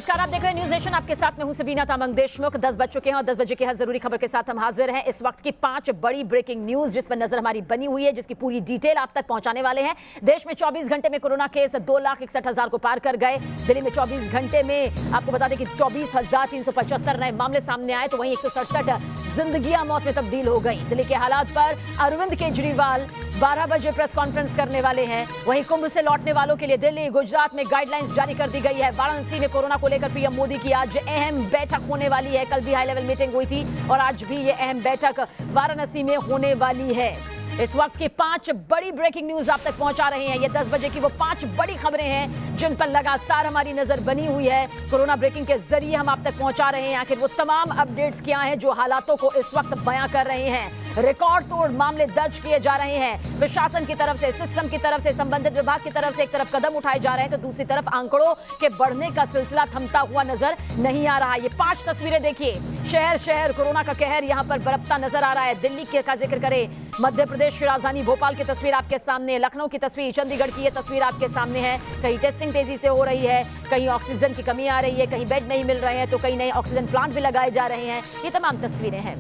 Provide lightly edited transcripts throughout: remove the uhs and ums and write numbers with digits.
नमस्कार, आप देख रहे हैं न्यूज नेशन। आपके साथ में हूं सबीना तामंग देशमुख। 10 बज चुके हैं और 10 बजे की हर जरूरी खबर के साथ हम हाजिर हैं। इस वक्त की 5 बड़ी ब्रेकिंग न्यूज जिस पर नजर हमारी बनी हुई है, जिसकी पूरी डिटेल आप तक पहुंचाने वाले हैं। देश में 24 घंटे में कोरोना केस 2,61,000 को पार कर गए। दिल्ली में 24 घंटे में आपको बता दें कि 24,375 नए मामले सामने आए, तो वहीं 167 जिंदगियां मौत में तब्दील हो गई। दिल्ली के हालात पर अरविंद केजरीवाल 12 बजे प्रेस कॉन्फ्रेंस करने वाले हैं। वहीं कुंभ से लौटने वालों के लिए दिल्ली, गुजरात में गाइडलाइंस जारी कर दी गई है। वाराणसी में कोरोना को लेकर पीएम मोदी की आज अहम बैठक होने वाली है। कल भी हाई लेवल मीटिंग हुई थी और आज भी ये अहम बैठक वाराणसी में होने वाली है। इस वक्त की 5 बड़ी ब्रेकिंग न्यूज आप तक पहुंचा रहे हैं। ये 10 बजे की वो 5 बड़ी खबरें हैं जिन पर लगातार हमारी नजर बनी हुई है। कोरोना ब्रेकिंग के जरिए हम आप तक पहुंचा रहे हैं आखिर वो तमाम अपडेट्स क्या हैं जो हालातों को इस वक्त बयां कर रहे हैं। रिकॉर्ड तोड़ मामले दर्ज किए जा रहे हैं। प्रशासन की तरफ से, सिस्टम की तरफ से, संबंधित विभाग की तरफ से एक तरफ कदम उठाए जा रहे हैं तो दूसरी तरफ आंकड़ों के बढ़ने का सिलसिला थमता हुआ नजर नहीं आ रहा। ये 5 तस्वीरें देखिए। शहर शहर कोरोना का कहर यहां पर बरपता नजर आ रहा है। दिल्ली के का जिक्र करें, मध्य प्रदेश की राजधानी भोपाल की तस्वीर आपके सामने, लखनऊ की तस्वीर, चंडीगढ़ की ये तस्वीर आपके सामने है। कहीं टेस्टिंग तेजी से हो रही है, कहीं ऑक्सीजन की कमी आ रही है, कहीं बेड नहीं मिल रहे हैं, तो कहीं नए ऑक्सीजन प्लांट भी लगाए जा रहे हैं। ये तमाम तस्वीरें हैं।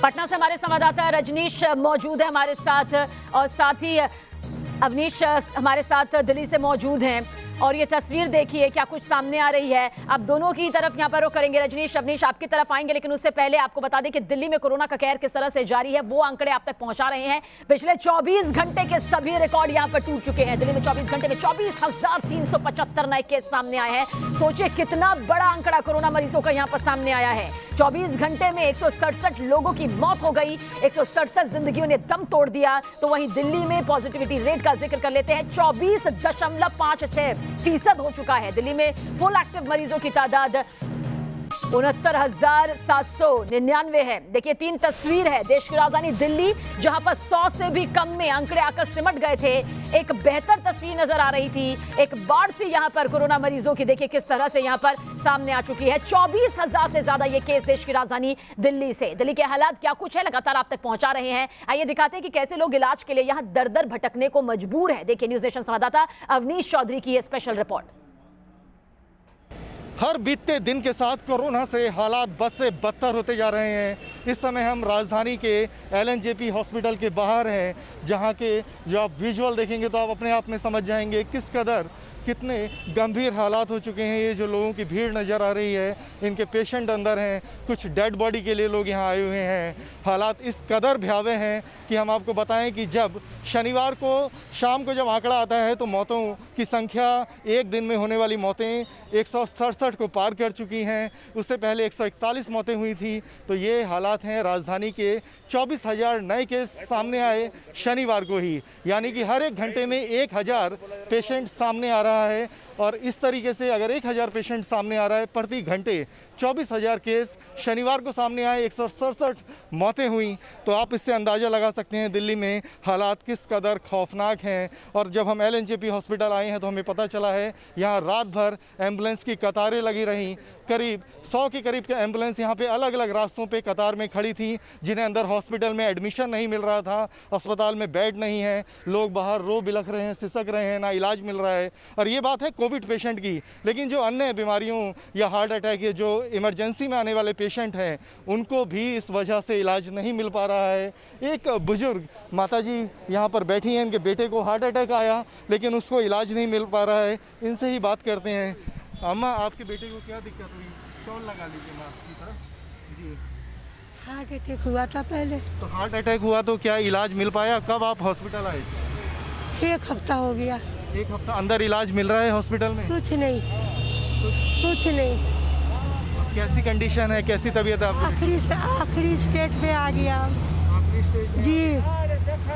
पटना से हमारे संवाददाता रजनीश मौजूद है हमारे साथ, और साथ ही अवनीश हमारे साथ दिल्ली से मौजूद हैं। और ये तस्वीर देखिए क्या कुछ सामने आ रही है। अब दोनों की तरफ यहाँ पर रुख करेंगे। रजनीश, अवनीश आपकी तरफ आएंगे, लेकिन उससे पहले आपको बता दें कि दिल्ली में कोरोना का कहर किस तरह से जारी है, वो आंकड़े आप तक पहुंचा रहे हैं। पिछले 24 घंटे के सभी रिकॉर्ड यहाँ पर टूट चुके हैं। दिल्ली में 24 घंटे में 24,375 नए केस सामने आए हैं। सोचिए कितना बड़ा आंकड़ा कोरोना मरीजों का यहाँ पर सामने आया है। 24 घंटे में 167 लोगों की मौत हो गई, 167 जिंदगियों ने दम तोड़ दिया। तो वहीं दिल्ली में पॉजिटिविटी रेट का जिक्र कर लेते हैं, 24.56% हो चुका है। दिल्ली में फुल एक्टिव मरीजों की तादाद 69,799 है। देखिए 3 तस्वीर है देश की राजधानी दिल्ली, जहां पर 100 से भी कम में आंकड़े आकर सिमट गए थे। एक बेहतर तस्वीर नजर आ रही थी। एक बाढ़ से यहां पर कोरोना मरीजों की देखिए किस तरह से यहां पर सामने आ चुकी है। 24,000 से ज्यादा ये केस देश की राजधानी दिल्ली से। दिल्ली के हालात क्या कुछ है लगातार आप तक पहुंचा रहे हैं। आइए दिखाते हैं कि कैसे लोग इलाज के लिए यहां दर दर भटकने को मजबूर है। देखिए न्यूज नेशन संवाददाता अवनीश चौधरी की ये स्पेशल रिपोर्ट। हर बीतते दिन के साथ कोरोना से हालात बद से बदतर होते जा रहे हैं। इस समय हम राजधानी के LNJP हॉस्पिटल के बाहर हैं, जहां के जो आप विजुअल देखेंगे तो आप अपने आप में समझ जाएंगे किस कदर कितने गंभीर हालात हो चुके हैं। ये जो लोगों की भीड़ नज़र आ रही है, इनके पेशेंट अंदर हैं, कुछ डेड बॉडी के लिए लोग यहाँ आए हुए हैं। हालात इस कदर भयावह हैं कि हम आपको बताएं कि जब शनिवार को शाम को जब आंकड़ा आता है तो मौतों की संख्या एक दिन में होने वाली मौतें 167 को पार कर चुकी हैं। उससे पहले 141 मौतें हुई थी। तो ये हालात हैं राजधानी के। 24,000 नए केस सामने आए शनिवार को ही, यानी कि हर एक घंटे में 1,000 पेशेंट सामने आ रहा है। और इस तरीके से अगर 1,000 पेशेंट सामने आ रहा है प्रति घंटे, 24,000 केस शनिवार को सामने आए, 167 मौतें हुई, तो आप इससे अंदाज़ा लगा सकते हैं दिल्ली में हालात किस कदर खौफनाक हैं। और जब हम LNJP हॉस्पिटल आए हैं तो हमें पता चला है यहाँ रात भर एम्बुलेंस की कतारें लगी रहीं। करीब 100 के करीब के एम्बुलेंस यहाँ पे अलग अलग रास्तों पे कतार में खड़ी थी, जिन्हें अंदर हॉस्पिटल में एडमिशन नहीं मिल रहा था, अस्पताल में बेड नहीं है, लोग बाहर रो बिलख रहे हैं, सिसक रहे हैं, ना इलाज मिल रहा है। और ये बात है कोविड पेशेंट की, लेकिन जो अन्य बीमारियों या हार्ट अटैक या जो इमरजेंसी में आने वाले पेशेंट हैं, उनको भी इस वजह से इलाज नहीं मिल पा रहा है। एक बुजुर्ग माताजी यहाँ पर बैठी हैं, इनके बेटे को हार्ट अटैक आया लेकिन उसको इलाज नहीं मिल पा रहा है। इनसे ही बात करते हैं। अम्मा, आपके बेटे को क्या दिक्कत हुई? शॉल लगा लीजिए मास्क की तरफ जी। हार्ट अटैक हुआ था पहले। तो हार्ट अटैक हुआ तो क्या इलाज मिल पाया? कब आप हॉस्पिटल आए? 1 हफ्ता हो गया। 1 हफ्ता अंदर इलाज मिल रहा है हॉस्पिटल में? कुछ नहीं, कुछ नहीं। कैसी कंडीशन है, कैसी तबीयत है आपकी? आखिरी स्टेज पे आ गया आखिरी स्टेज जी।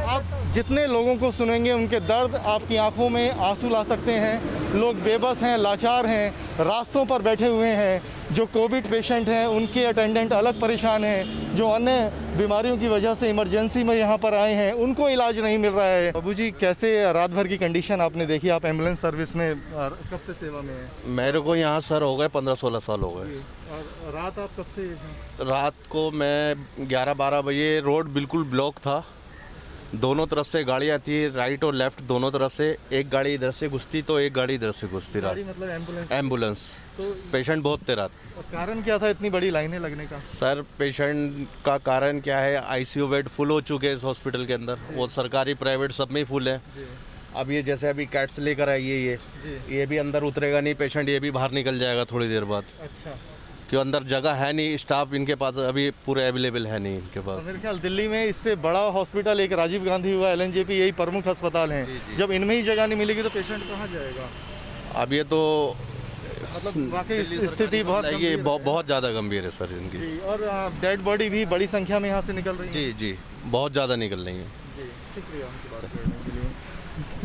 आप जितने लोगों को सुनेंगे उनके दर्द आपकी आंखों में आंसू ला सकते हैं। लोग बेबस हैं, लाचार हैं, रास्तों पर बैठे हुए हैं। जो कोविड पेशेंट हैं उनके अटेंडेंट अलग परेशान हैं। जो अन्य बीमारियों की वजह से इमरजेंसी में यहाँ पर आए हैं उनको इलाज नहीं मिल रहा है। बाबूजी, कैसे रात भर की कंडीशन आपने देखी? आप एम्बुलेंस सर्विस में कब से सेवा में हैं? मेरे को यहाँ सर हो गए 15-16 साल हो गए। और रात आप कब से? रात को मैं 11-12 बजे, रोड बिल्कुल ब्लॉक था, दोनों तरफ से गाड़ियाँ थी, राइट और लेफ्ट दोनों तरफ से। एक गाड़ी इधर से घुसती तो एक गाड़ी इधर से घुसती गाड़ी रहा। मतलब एम्बुलेंस? एम्बुलेंस। तो पेशेंट बहुत थे रात। और कारण क्या था इतनी बड़ी लाइनें लगने का? सर पेशेंट का कारण क्या है, आईसीयू बेड फुल हो चुके हैं इस हॉस्पिटल के अंदर। वो सरकारी प्राइवेट सब में ही फुल है। अब ये जैसे अभी कैट्स लेकर आइए, ये भी अंदर उतरेगा नहीं पेशेंट, ये भी बाहर निकल जाएगा थोड़ी देर बाद। अच्छा। क्यों अंदर जगह है नहीं, स्टाफ इनके पास अभी पूरे अवेलेबल है नहीं इनके पास। मेरे ख्याल दिल्ली में इससे बड़ा हॉस्पिटल एक राजीव गांधी हुआ, एलएनजेपी, यही प्रमुख अस्पताल हैं। जब इनमें ही जगह नहीं मिलेगी तो पेशेंट कहाँ जाएगा? अब ये तो मतलब वाकई स्थिति बहुत ये गंभीर है। बहुत ज़्यादा गंभीर है सर इनकी। जी, और डेड बॉडी भी बड़ी संख्या में यहाँ से निकल रही है। जी जी, बहुत ज़्यादा निकल रही है। जी, शुक्रिया उनकी बात करने के लिए।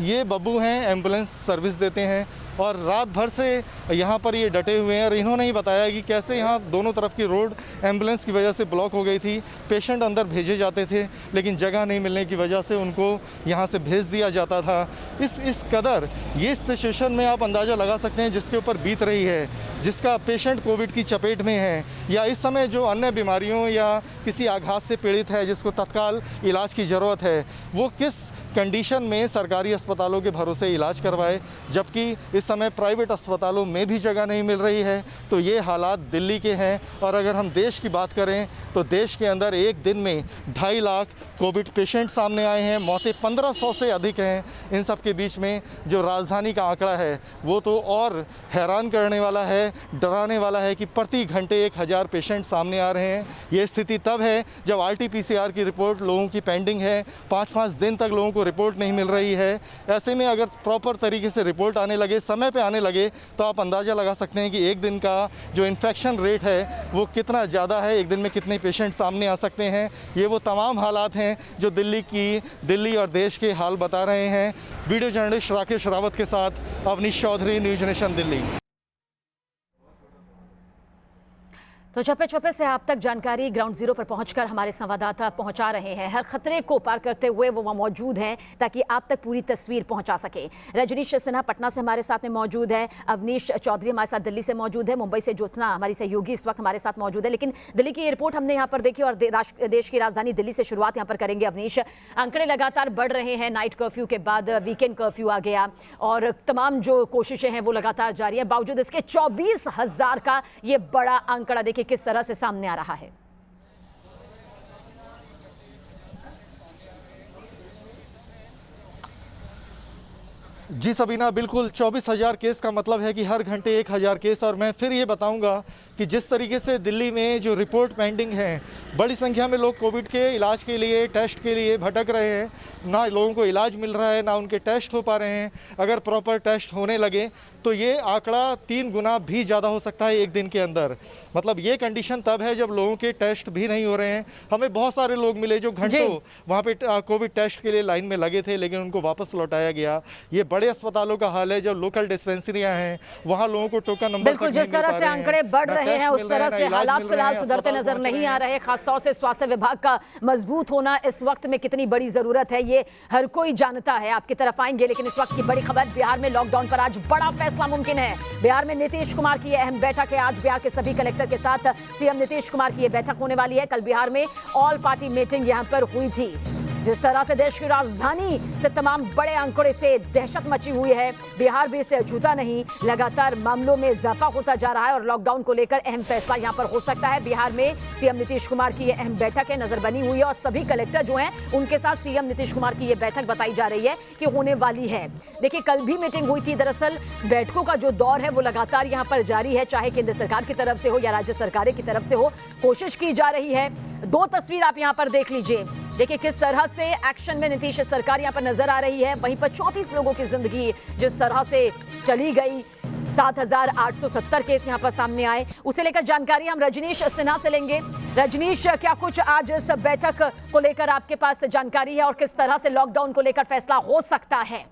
ये बब्बू हैं, एम्बुलेंस सर्विस देते हैं और रात भर से यहाँ पर ये डटे हुए हैं और इन्होंने ही बताया कि कैसे यहाँ दोनों तरफ की रोड एम्बुलेंस की वजह से ब्लॉक हो गई थी। पेशेंट अंदर भेजे जाते थे लेकिन जगह नहीं मिलने की वजह से उनको यहाँ से भेज दिया जाता था। इस कदर ये सिचुएशन में आप अंदाज़ा लगा सकते हैं जिसके ऊपर बीत रही है, जिसका पेशेंट कोविड की चपेट में है या इस समय जो अन्य बीमारियों या किसी आघात से पीड़ित है जिसको तत्काल इलाज की ज़रूरत है, वो किस कंडीशन में सरकारी अस्पतालों के भरोसे इलाज करवाए, जबकि इस समय प्राइवेट अस्पतालों में भी जगह नहीं मिल रही है। तो ये हालात दिल्ली के हैं। और अगर हम देश की बात करें तो देश के अंदर एक दिन में 2.5 लाख कोविड पेशेंट सामने आए हैं, मौतें 1500 से अधिक हैं। इन सब के बीच में जो राजधानी का आंकड़ा है वो तो और हैरान करने वाला है, डराने वाला है कि प्रति घंटे 1000 पेशेंट सामने आ रहे हैं। ये स्थिति तब है जब RT-PCR की रिपोर्ट लोगों की पेंडिंग है, 5-5 दिन तक लोगों को रिपोर्ट नहीं मिल रही है। ऐसे में अगर प्रॉपर तरीके से रिपोर्ट आने लगे, समय पे आने लगे, तो आप अंदाज़ा लगा सकते हैं कि एक दिन का जो इन्फेक्शन रेट है वो कितना ज़्यादा है, एक दिन में कितने पेशेंट सामने आ सकते हैं। ये वो तमाम हालात हैं जो दिल्ली और देश के हाल बता रहे हैं। वीडियो जर्नलिस्ट राकेश रावत के साथ अवनीश चौधरी, न्यूज़ नेशन दिल्ली। तो चप्पे चप्पे से आप तक जानकारी ग्राउंड जीरो पर पहुंचकर हमारे संवाददाता पहुंचा रहे हैं। हर खतरे को पार करते हुए वो वहां मौजूद हैं ताकि आप तक पूरी तस्वीर पहुंचा सके। रजनीश सिन्हा पटना से हमारे साथ में मौजूद है, अवनीश चौधरी हमारे साथ दिल्ली से मौजूद है, मुंबई से ज्योत्सना हमारी सहयोगी इस वक्त हमारे साथ मौजूद है। लेकिन दिल्ली की एयरपोर्ट हमने यहाँ पर देखी और देश की राजधानी दिल्ली से शुरुआत यहाँ पर करेंगे। अवनीश, आंकड़े लगातार बढ़ रहे हैं, नाइट कर्फ्यू के बाद वीकेंड कर्फ्यू आ गया और तमाम जो कोशिशें हैं वो लगातार जारी है। बावजूद इसके 24,000 का ये बड़ा आंकड़ा देखिए किस तरह से सामने आ रहा है। जी सबीना, बिल्कुल 24,000 केस का मतलब है कि हर घंटे 1,000 केस। और मैं फिर ये बताऊंगा कि जिस तरीके से दिल्ली में जो रिपोर्ट पेंडिंग है, बड़ी संख्या में लोग कोविड के इलाज के लिए, टेस्ट के लिए भटक रहे हैं। ना लोगों को इलाज मिल रहा है, ना उनके टेस्ट हो पा रहे हैं। अगर प्रॉपर टेस्ट होने लगे तो ये आंकड़ा 3 गुना भी ज़्यादा हो सकता है एक दिन के अंदर। मतलब ये कंडीशन तब है जब लोगों के टेस्ट भी नहीं हो रहे हैं। हमें बहुत सारे लोग मिले जो घंटों वहाँ पे कोविड टेस्ट के लिए लाइन में लगे थे लेकिन उनको वापस लौटाया गया। ये बड़े अस्पतालों का हाल है, जब लोकल डिस्पेंसरियाँ हैं वहाँ लोगों को टोकन नंबर बिल्कुल जिस तरह से आंकड़े बढ़ रहे हैं उस तरह से हालात फिलहाल सुधरते नजर नहीं आ रहे। खासतौर से स्वास्थ्य विभाग का मजबूत होना इस वक्त में कितनी बड़ी जरूरत है ये हर कोई जानता है। आपकी तरफ आएंगे, लेकिन इस वक्त की बड़ी खबर, बिहार में लॉकडाउन पर आज बड़ा फैसला मुमकिन है। बिहार में नीतीश कुमार की अहम बैठक है। आज बिहार के सभी कलेक्टर के साथ सीएम नीतीश कुमार की यह बैठक होने वाली है। कल बिहार में ऑल पार्टी मीटिंग यहां पर हुई थी। जिस तरह से देश की राजधानी से तमाम बड़े आंकड़े से दहशत मची हुई है, बिहार भी इससे छूता नहीं। लगातार मामलों में इजाफा होता जा रहा है और लॉकडाउन को लेकर अहम फैसला यहां पर हो सकता है। बिहार में सीएम नीतीश कुमार की यह अहम बैठक है, नजर बनी हुई है और सभी कलेक्टर जो हैं उनके साथ सीएम नीतीश कुमार की यह बैठक बताई जा रही है कि होने वाली है। देखिए कल भी मीटिंग हुई थी। दरअसल बैठकों का जो दौर है वो लगातार यहां पर जारी है, चाहे केंद्र सरकार की तरफ से हो या राज्य सरकारें की तरफ से हो, कोशिश की जा रही है। 2 तस्वीर आप यहां पर देख लीजिए। देखिए किस तरह से एक्शन में नीतीश सरकार यहां पर नजर आ रही है। वहीं पर 34 लोगों की जिंदगी जिस तरह से चली गई, 7,870 केस यहां पर सामने आए, उसे लेकर जानकारी हम रजनीश सिन्हा से लेंगे। रजनीश, क्या कुछ आज इस बैठक को लेकर आपके पास जानकारी है और किस तरह से लॉकडाउन को लेकर फैसला हो सकता है?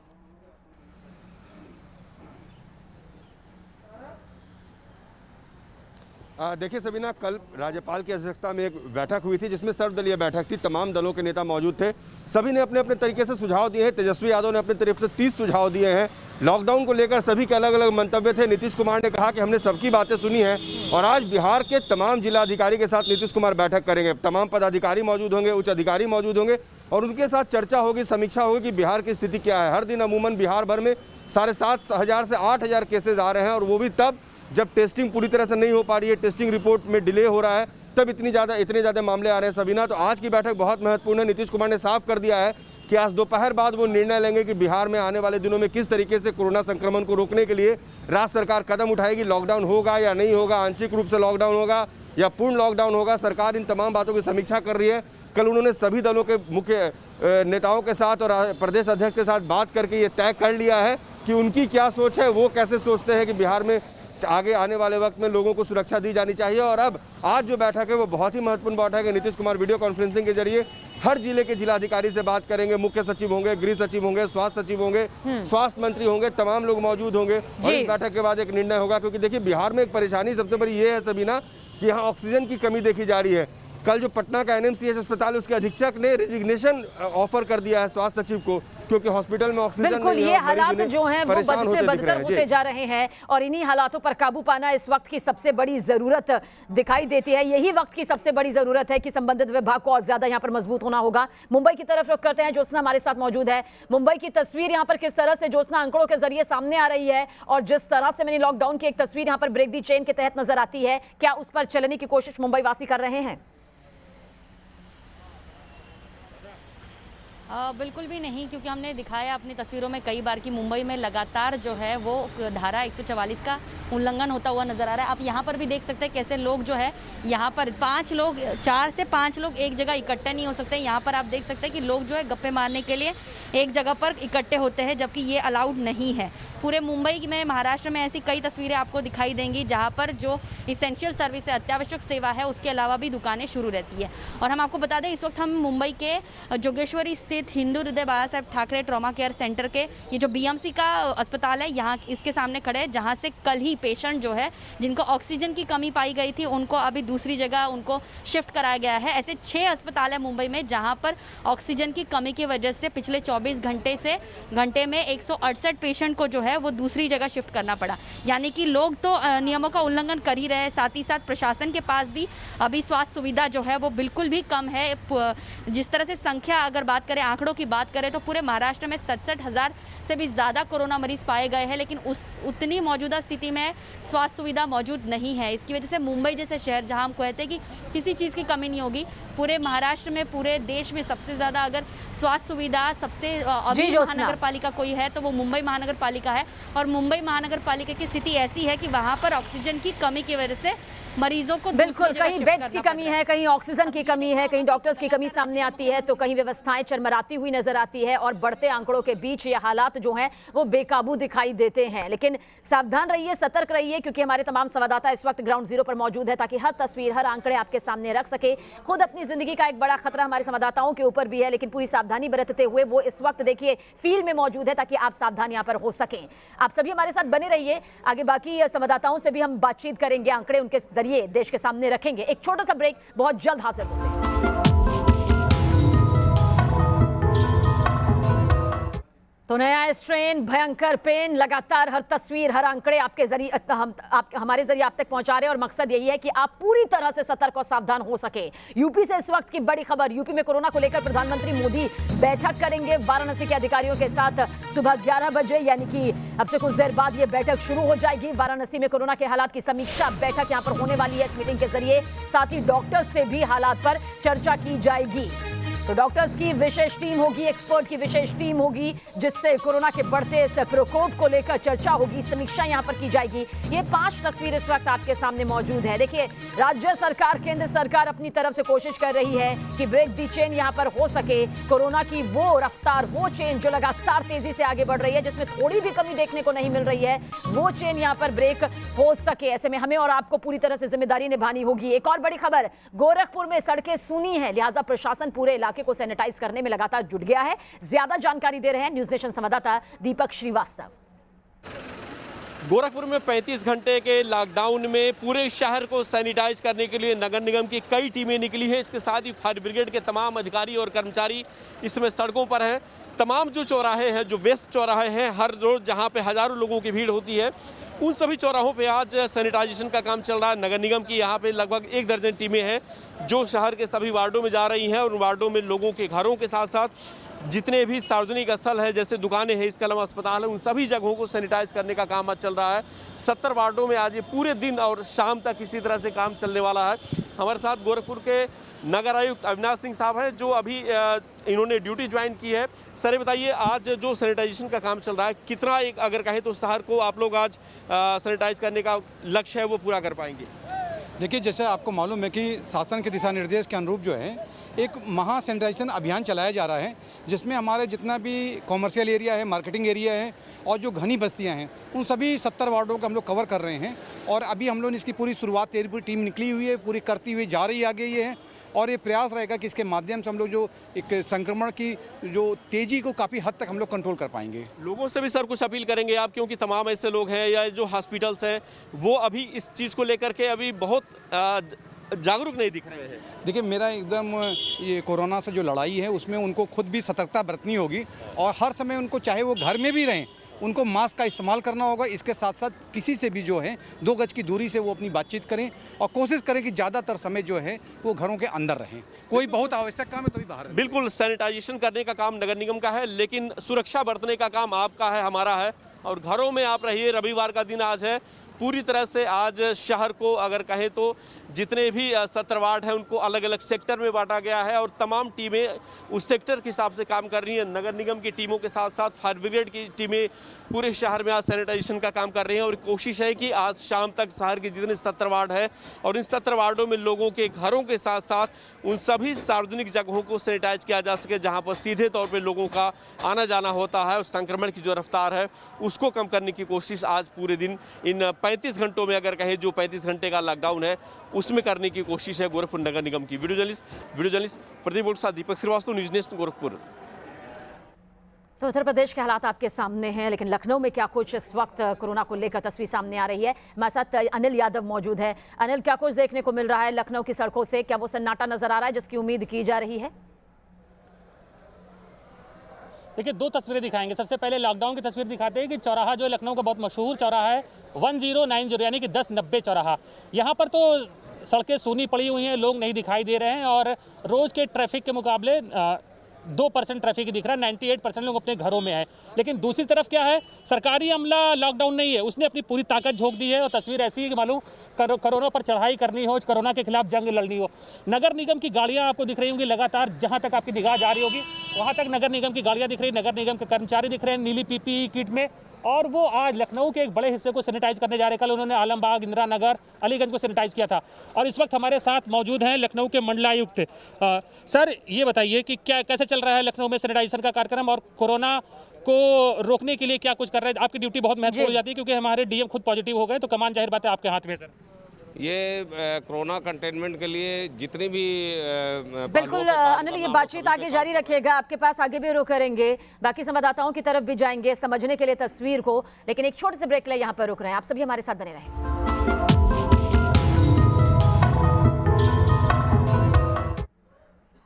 देखिए सबीना, कल राज्यपाल की अध्यक्षता में एक बैठक हुई थी जिसमें सर्वदलीय बैठक थी। तमाम दलों के नेता मौजूद थे। सभी ने अपने अपने तरीके से सुझाव दिए हैं। तेजस्वी यादव ने अपने तरफ से 30 सुझाव दिए हैं। लॉकडाउन को लेकर सभी के अलग अलग मंतव्य थे। नीतीश कुमार ने कहा कि हमने सबकी बातें सुनी हैं और आज बिहार के तमाम जिला अधिकारी के साथ नीतीश कुमार बैठक करेंगे। तमाम पदाधिकारी मौजूद होंगे, उच्च अधिकारी मौजूद होंगे। और उनके साथ चर्चा होगी, समीक्षा होगी कि बिहार की स्थिति क्या है। हर दिन अमूमन बिहार भर में 7,500 से 8,000 केसेज आ रहे हैं और वो भी तब जब टेस्टिंग पूरी तरह से नहीं हो पा रही है, टेस्टिंग रिपोर्ट में डिले हो रहा है, तब इतने ज़्यादा मामले आ रहे हैं। सबीना, तो आज की बैठक बहुत महत्वपूर्ण है। नीतीश कुमार ने साफ कर दिया है कि आज दोपहर बाद वो निर्णय लेंगे कि बिहार में आने वाले दिनों में किस तरीके से कोरोना संक्रमण को रोकने के लिए राज्य सरकार कदम उठाएगी। लॉकडाउन होगा या नहीं होगा, आंशिक रूप से लॉकडाउन होगा या पूर्ण लॉकडाउन होगा, सरकार इन तमाम बातों की समीक्षा कर रही है। कल उन्होंने सभी दलों के मुख्य नेताओं के साथ और प्रदेश अध्यक्ष के साथ बात करके ये तय कर लिया है कि उनकी क्या सोच है, वो कैसे सोचते हैं कि बिहार में आगे आने वाले वक्त में लोगों को सुरक्षा दी जानी चाहिए। और अब आज जो बैठक है वो बहुत ही महत्वपूर्ण बैठक है। नीतीश कुमार वीडियो कॉन्फ्रेंसिंग के जरिए हर जिले के जिलाधिकारी से बात करेंगे, मुख्य सचिव होंगे, गृह सचिव होंगे, स्वास्थ्य सचिव होंगे, स्वास्थ्य मंत्री होंगे, तमाम लोग मौजूद होंगे और इस बैठक के बाद एक निर्णय होगा। क्योंकि देखिए, बिहार में एक परेशानी सबसे बड़ी ये है सबीना कि यहाँ ऑक्सीजन की कमी देखी जा रही है। कल जो पटना का एनएमसीएच अस्पताल है, उसके अधीक्षक ने रेजिग्नेशन ऑफर कर दिया है स्वास्थ्य सचिव को, क्योंकि हॉस्पिटल में ऑक्सीजन बिल्कुल नहीं है। ये हालात जो हैं वो बद से बदतर होते जा रहे हैं और इन्हीं हालातों पर काबू पाना इस वक्त की सबसे बड़ी जरूरत दिखाई देती है। यही वक्त की सबसे बड़ी जरूरत है कि संबंधित विभाग को और ज्यादा यहाँ पर मजबूत होना होगा। मुंबई की तरफ रुख करते हैं, ज्योत्सना हमारे साथ मौजूद है। मुंबई की तस्वीर यहाँ पर किस तरह से ज्योत्सना आंकड़ों के जरिए सामने आ रही है और जिस तरह से मैंने लॉकडाउन की एक तस्वीर यहाँ पर ब्रेक दी चेन के तहत नजर आती है, क्या उस पर चलने की कोशिश मुंबई वासी कर रहे हैं? बिल्कुल भी नहीं, क्योंकि हमने दिखाया अपनी तस्वीरों में कई बार कि मुंबई में लगातार जो है वो धारा 144 का उल्लंघन होता हुआ नजर आ रहा है। आप यहाँ पर भी देख सकते हैं कैसे लोग जो है यहाँ पर 4 से 5 लोग एक जगह इकट्ठे नहीं हो सकते। यहाँ पर आप देख सकते हैं कि लोग जो है गप्पे मारने के लिए एक जगह पर इकट्ठे होते हैं, जबकि ये अलाउड नहीं है। पूरे मुंबई में, महाराष्ट्र में ऐसी कई तस्वीरें आपको दिखाई देंगी जहाँ पर जो इसेंशियल सर्विस है, अत्यावश्यक सेवा है, उसके अलावा भी दुकानें शुरू रहती है। और हम आपको बता दें, इस वक्त हम मुंबई के जोगेश्वरी स्थित हिंदू हृदय बाला साहेब ठाकरे ट्रॉमा केयर सेंटर के ये जो बीएमसी का अस्पताल है, यहाँ इसके सामने खड़े हैं, जहाँ से कल ही पेशेंट जो है जिनको ऑक्सीजन की कमी पाई गई थी उनको अभी दूसरी जगह उनको शिफ्ट कराया गया है। ऐसे 6 अस्पताल है मुंबई में जहाँ पर ऑक्सीजन की कमी की वजह से पिछले 24 घंटे में 168 पेशेंट को जो है वो दूसरी जगह शिफ्ट करना पड़ा। यानी कि लोग तो नियमों का उल्लंघन कर ही रहे हैं, साथ ही साथ प्रशासन के पास भी अभी स्वास्थ्य सुविधा जो है वो बिल्कुल भी कम है। जिस तरह से संख्या अगर बात करें, आंकड़ों की बात करें तो पूरे महाराष्ट्र में 67,000 से भी ज़्यादा कोरोना मरीज पाए गए हैं, लेकिन उतनी मौजूदा स्थिति में स्वास्थ्य सुविधा मौजूद नहीं है। इसकी वजह से मुंबई जैसे शहर, जहां हम कहते हैं कि किसी चीज़ की कमी नहीं होगी, पूरे महाराष्ट्र में, पूरे देश में सबसे ज़्यादा अगर स्वास्थ्य सुविधा सबसे अमीर महानगर पालिका कोई है तो वो मुंबई महानगर पालिका है। और मुंबई महानगर पालिका की स्थिति ऐसी है कि वहाँ पर ऑक्सीजन की कमी की वजह से मरीजों को बिल्कुल कहीं बेड्स की कमी है, कहीं ऑक्सीजन की कमी है, कहीं डॉक्टर्स की कमी सामने आती है, तो कहीं व्यवस्थाएं चरमराती हुई नजर आती है और बढ़ते आंकड़ों के बीच ये हालात जो हैं वो बेकाबू दिखाई देते हैं। लेकिन सावधान रहिए, सतर्क रहिए, क्योंकि हमारे तमाम संवाददाता इस वक्त ग्राउंड जीरो पर मौजूद है ताकि हर तस्वीर, हर आंकड़े आपके सामने रख सके। खुद अपनी जिंदगी का एक बड़ा खतरा हमारे संवाददाताओं के ऊपर भी है, लेकिन पूरी सावधानी बरतते हुए वो इस वक्त देखिए फील्ड में मौजूद है ताकि आप सावधान यहाँ पर हो सकें। आप सभी हमारे साथ बने रहिए, आगे बाकी संवाददाताओं से भी हम बातचीत करेंगे, आंकड़े उनके जरिए देश के सामने रखेंगे। एक छोटा सा ब्रेक, बहुत जल्द हाजिर होते हैं। तो नया स्ट्रेन, भयंकर पेन, लगातार हर तस्वीर, हर आंकड़े आपके जरिए हमारे जरिए आप तक पहुंचा रहे हैं और मकसद यही है कि आप पूरी तरह से सतर्क और सावधान हो सके। यूपी से इस वक्त की बड़ी खबर, यूपी में कोरोना को लेकर प्रधानमंत्री मोदी बैठक करेंगे वाराणसी के अधिकारियों के साथ सुबह 11 बजे, यानी कि अब से कुछ देर बाद ये बैठक शुरू हो जाएगी। वाराणसी में कोरोना के हालात की समीक्षा बैठक यहां पर होने वाली है इस मीटिंग के जरिए, साथ ही डॉक्टर्स से भी हालात पर चर्चा की जाएगी। तो डॉक्टर्स की विशेष टीम होगी, एक्सपर्ट की विशेष टीम होगी, जिससे कोरोना के बढ़ते इस प्रकोप को लेकर चर्चा होगी, समीक्षा यहां पर की जाएगी। ये 5 तस्वीर इस वक्त आपके सामने मौजूद है। देखिए, राज्य सरकार, केंद्र सरकार अपनी तरफ से कोशिश कर रही है कि ब्रेक दी चेन यहां पर हो सके। कोरोना की वो रफ्तार, वो चेन जो लगातार तेजी से आगे बढ़ रही है, जिसमें थोड़ी भी कमी देखने को नहीं मिल रही है, वो चेन यहां पर ब्रेक हो सके। ऐसे में हमें और आपको पूरी तरह से जिम्मेदारी निभानी होगी। एक और बड़ी खबर, गोरखपुर में सड़कें सूनी है, लिहाजा प्रशासन पूरे इलाके को सैनिटाइज करने में लगातार जुट गया है। ज्यादा जानकारी दे रहे हैं न्यूज नेशन संवाददाता दीपक श्रीवास्तव। गोरखपुर में 35 घंटे के लॉकडाउन में पूरे शहर को सैनिटाइज करने के लिए नगर निगम की कई टीमें निकली हैं। इसके साथ ही फायर ब्रिगेड के तमाम अधिकारी और कर्मचारी इसमें सड़कों पर हैं। तमाम जो चौराहे हैं, जो व्यस्त चौराहे हैं, हर रोज जहां पे हजारों लोगों की भीड़ होती है, उन सभी चौराहों पे आज सैनिटाइजेशन का काम चल रहा है। नगर निगम की यहाँ पे लगभग 1 दर्जन टीमें हैं जो शहर के सभी वार्डों में जा रही हैं और उन वार्डों में लोगों के घरों के साथ साथ जितने भी सार्वजनिक स्थल है, जैसे दुकानें हैं, इसके अलावा अस्पताल है, उन सभी जगहों को सैनिटाइज करने का काम आज चल रहा है। 70 वार्डों में आज ये पूरे दिन और शाम तक इसी तरह से काम चलने वाला है। हमारे साथ गोरखपुर के नगर आयुक्त अविनाश सिंह साहब हैं जो अभी इन्होंने ड्यूटी ज्वाइन की है। सर ये बताइए, आज जो सैनिटाइजेशन का काम चल रहा है, कितना एक अगर कहें तो शहर को आप लोग आज सैनिटाइज करने का लक्ष्य है वो पूरा कर पाएंगे? देखिए, जैसे आपको मालूम है कि शासन के दिशा निर्देश के अनुरूप जो है एक महा सैनिटाइजेशन अभियान चलाया जा रहा है, जिसमें हमारे जितना भी कॉमर्शियल एरिया है, मार्केटिंग एरिया है और जो घनी बस्तियां हैं, उन सभी 70 वार्डों को हम लोग कवर कर रहे हैं। और अभी हम लोग इसकी पूरी शुरुआत, तेरी पूरी टीम निकली हुई है, पूरी करती हुई जा रही है आगे ये है। और ये प्रयास रहेगा कि इसके माध्यम से हम लोग जो एक संक्रमण की जो तेज़ी को काफ़ी हद तक हम लोग कंट्रोल कर पाएंगे। लोगों से भी सर कुछ अपील करेंगे आप, क्योंकि तमाम ऐसे लोग हैं या जो हॉस्पिटल्स हैं वो अभी इस चीज़ को लेकर के अभी बहुत जागरूक नहीं दिख रहे हैं? देखिए, मेरा एकदम ये कोरोना से जो लड़ाई है उसमें उनको खुद भी सतर्कता बरतनी होगी और हर समय उनको, चाहे वो घर में भी रहें, उनको मास्क का इस्तेमाल करना होगा। इसके साथ साथ किसी से भी जो है 2 गज की दूरी से वो अपनी बातचीत करें और कोशिश करें कि ज़्यादातर समय जो है वो घरों के अंदर रहें। कोई बहुत आवश्यक काम है तो भी बाहर रहें। बिल्कुल, सैनिटाइजेशन करने का काम नगर निगम का है, लेकिन सुरक्षा बरतने का काम आपका है, हमारा है। और घरों में आप रहिए। रविवार का दिन आज है। पूरी तरह से आज शहर को अगर कहें तो जितने भी 70 वार्ड हैं उनको अलग अलग सेक्टर में बांटा गया है और तमाम टीमें उस सेक्टर के हिसाब से काम कर रही हैं। नगर निगम की टीमों के साथ साथ फायर ब्रिगेड की टीमें पूरे शहर में आज सैनिटाइजेशन का काम कर रही हैं और कोशिश है कि आज शाम तक शहर के जितने 70 वार्ड है और इन 70 वार्डों में लोगों के घरों के साथ साथ उन सभी सार्वजनिक जगहों को सैनिटाइज किया जा सके जहाँ पर सीधे तौर पर लोगों का आना जाना होता है और संक्रमण की जो रफ्तार है उसको कम करने की कोशिश आज पूरे दिन इन 35 घंटों में अगर कहें जो 35 घंटे का लॉकडाउन है उसमें करने की कोशिश है गोरखपुर नगर निगम की। वीडियो जर्नलिस्ट प्रदीप के साथ दीपक श्रीवास्तव, न्यूज़ नेशन गोरखपुर। तो उत्तर प्रदेश के हालात आपके सामने हैं, लेकिन लखनऊ में क्या कुछ इस वक्त कोरोना को लेकर तस्वीर सामने आ रही है। हमारे साथ अनिल यादव मौजूद है। अनिल, क्या कुछ देखने को मिल रहा है लखनऊ की सड़कों से? क्या वो सन्नाटा नजर आ रहा है जिसकी उम्मीद की जा रही है? देखिए, 2 तस्वीरें दिखाएंगे। सबसे पहले लॉकडाउन की तस्वीर दिखाते हैं कि चौराहा जो लखनऊ का बहुत मशहूर चौराहा है 1090 यानी कि 1090 चौराहा, यहाँ पर तो सड़कें सूनी पड़ी हुई हैं, लोग नहीं दिखाई दे रहे हैं और रोज़ के ट्रैफिक के मुकाबले 2% ट्रैफिक दिख रहा है। 98% लोग अपने घरों में हैं। लेकिन दूसरी तरफ क्या है, सरकारी अमला लॉकडाउन नहीं है, उसने अपनी पूरी ताकत झोंक दी है और तस्वीर ऐसी है कि मालूम कोरोना पर चढ़ाई करनी हो, कोरोना के खिलाफ जंग लड़नी हो। नगर निगम की गाड़ियां आपको दिख रही होंगी लगातार, जहां तक आपकी निगाह जा रही होगी वहां तक नगर निगम की गाड़ियां दिख रही, नगर निगम के कर्मचारी दिख रहे हैं नीली पीपीई किट में, और वो आज लखनऊ के एक बड़े हिस्से को सैनिटाइज करने जा रहे हैं। कल उन्होंने आलमबाग, इंदिरा नगर, अलीगंज को सैनिटाइज किया था और इस वक्त हमारे साथ मौजूद हैं लखनऊ के मंडलायुक्त। सर, ये बताइए कि क्या कैसे चल रहा है लखनऊ में सैनिटाइजेशन का कार्यक्रम और कोरोना को रोकने के लिए क्या कुछ कर रहे हैं? आपकी ड्यूटी बहुत महत्वपूर्ण हो जाती है क्योंकि हमारे डीएम खुद पॉजिटिव हो गए, तो कमान जाहिर बात है आपके हाथ में। सर, ये कोरोना कंटेनमेंट के लिए जितनी भी बिल्कुल अनिल, ये बातचीत आगे जारी रखिएगा, आपके पास आगे भी रुक करेंगे, बाकी संवाददाताओं की तरफ भी जाएंगे समझने के लिए तस्वीर को, लेकिन एक छोटे से ब्रेक ले यहाँ पर रुक रहे हैं। आप सभी हमारे साथ बने रहें।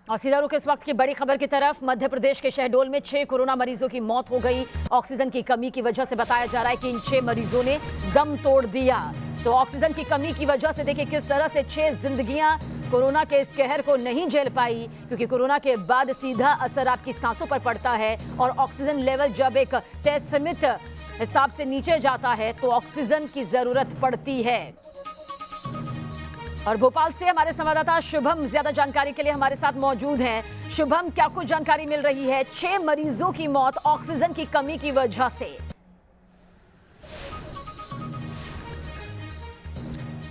और सीधा रुख इस वक्त की बड़ी खबर की तरफ। मध्य प्रदेश के शहडोल में 6 कोरोना मरीजों की मौत हो गई। ऑक्सीजन की कमी की वजह से बताया जा रहा है कि इन 6 मरीजों ने दम तोड़ दिया। तो ऑक्सीजन की कमी की वजह से देखिए किस तरह से 6 जिंदगियां कोरोना के इस कहर को नहीं झेल पाई, क्योंकि कोरोना के बाद सीधा असर आपकी सांसों पर पड़ता है और ऑक्सीजन लेवल जब एक तय सीमित हिसाब से नीचे जाता है तो ऑक्सीजन की जरूरत पड़ती है। और भोपाल से हमारे संवाददाता शुभम ज्यादा जानकारी के लिए हमारे साथ मौजूद हैं। शुभम, क्या कुछ जानकारी मिल रही है? 6 मरीजों की मौत ऑक्सीजन की कमी की वजह से।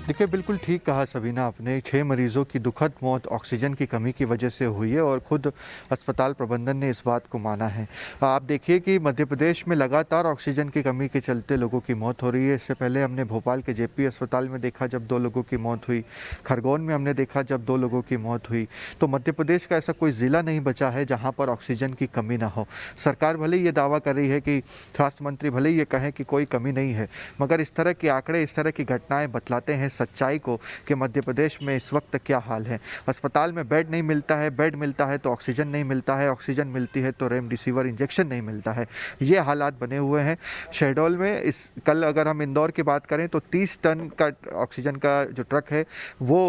देखिए, बिल्कुल ठीक कहा सबीना आपने। 6 मरीजों की दुखद मौत ऑक्सीजन की कमी की वजह से हुई है और खुद अस्पताल प्रबंधन ने इस बात को माना है। आप देखिए कि मध्य प्रदेश में लगातार ऑक्सीजन की कमी के चलते लोगों की मौत हो रही है। इससे पहले हमने भोपाल के जेपी अस्पताल में देखा जब 2 लोगों की मौत हुई, खरगोन में हमने देखा जब 2 लोगों की मौत हुई। तो मध्य प्रदेश का ऐसा कोई ज़िला नहीं बचा है जहाँ पर ऑक्सीजन की कमी ना हो। सरकार भले ही ये दावा कर रही है कि स्वास्थ्य मंत्री भले ही ये कहें कि कोई कमी नहीं है, मगर इस तरह के आंकड़े, इस तरह की घटनाएँ बतलाते हैं सच्चाई को कि मध्य प्रदेश में इस वक्त क्या हाल है। अस्पताल में बेड नहीं मिलता है, बेड मिलता है तो ऑक्सीजन नहीं मिलता है, ऑक्सीजन मिलती है तो रेमडेसिविर इंजेक्शन नहीं मिलता है। ये हालात बने हुए हैं शहडोल में। कल अगर हम इंदौर की बात करें तो 30 टन का ऑक्सीजन का जो ट्रक है वो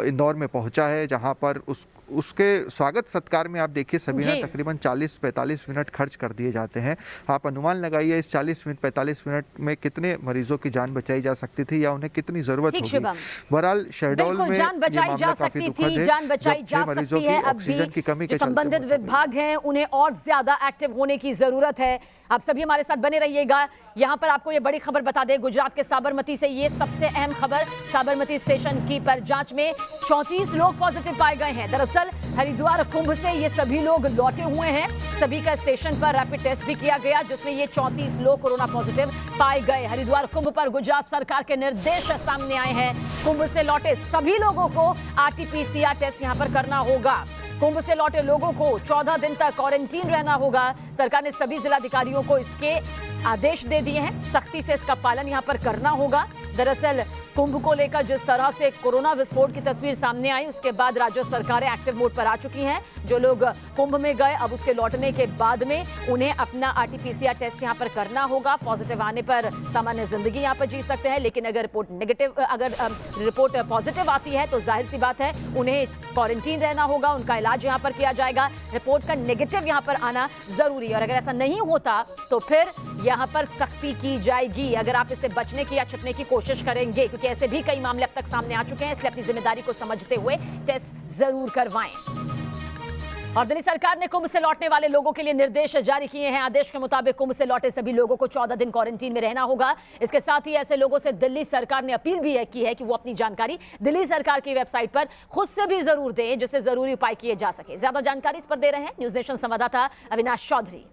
इंदौर में पहुंचा है, जहां पर उसके स्वागत सत्कार में आप देखिए सभी ना तकरीबन 40-45 मिनट खर्च कर दिए जाते हैं। आप अनुमान लगाइए इस 40 मिनट 45 मिनट में कितने मरीजों की जान बचाई जा सकती थी या उन्हें कितनी जरूरत होगी। बहरहाल शहडोल में जान बचाई जा सकती थी, जान बचाई जा सकती है। अब भी जो संबंधित विभाग हैं उन्हें और ज्यादा एक्टिव होने की जरूरत है। आप सभी हमारे साथ बने रहिएगा। यहाँ पर आपको ये बड़ी खबर बता दें, गुजरात के साबरमती से ये सबसे अहम खबर। साबरमती स्टेशन की पर जांच में 34 लोग पॉजिटिव पाए गए हैं। दरअसल हरिद्वार कुंभ से ये सभी लोग लौटे हुए हैं। सभी का स्टेशन पर रैपिड टेस्ट भी किया गया, जिसमें ये 34 लोग कोरोना पॉजिटिव पाए गए। हरिद्वार कुंभ पर गुजरात सरकार के निर्देश सामने आए हैं। कुंभ से लौटे सभी लोगों को RT-PCR टेस्ट यहां पर करना होगा। कुंभ से लौटे लोगों को 14 दिन तक क्वारंटीन रहना होगा। सरकार ने सभी जिलाधिकारियों को इसके आदेश दे दिए हैं। सख्ती से इसका पालन यहां पर करना होगा। दरअसल कुंभ को लेकर जिस तरह से कोरोना विस्फोट की तस्वीर सामने आई, उसके बाद राज्य सरकारें एक्टिव मोड पर आ चुकी हैं। जो लोग कुंभ में गए, अब उसके लौटने के बाद में उन्हें अपना RT-PCR टेस्ट यहां पर करना होगा। पॉजिटिव आने पर सामान्य जिंदगी यहां पर जी सकते हैं, लेकिन अगर रिपोर्ट पॉजिटिव आती है तो जाहिर सी बात है उन्हें क्वारंटीन रहना होगा, उनका इलाज यहां पर किया जाएगा। रिपोर्ट का नेगेटिव यहां पर आना जरूरी है और अगर ऐसा नहीं होता तो फिर यहां पर सख्ती की जाएगी। अगर आप इससे बचने की या छिपने की कोशिश करेंगे, क्योंकि ऐसे भी कई मामले अब तक सामने आ चुके हैं, इसलिए अपनी जिम्मेदारी को समझते हुए टेस्ट जरूर करवाएं। और दिल्ली सरकार ने कुंभ से लौटने वाले लोगों के लिए निर्देश जारी किए हैं। आदेश के मुताबिक कुंभ से लौटे सभी लोगों को 14 दिन क्वारंटीन में रहना होगा। इसके साथ ही ऐसे लोगों से दिल्ली सरकार ने अपील भी की है कि वो अपनी जानकारी दिल्ली सरकार की वेबसाइट पर खुद से भी जरूर दें, जिससे जरूरी उपाय किए जा सके। ज्यादा जानकारी इस पर दे रहे हैं न्यूज नेशन संवाददाता अविनाश चौधरी।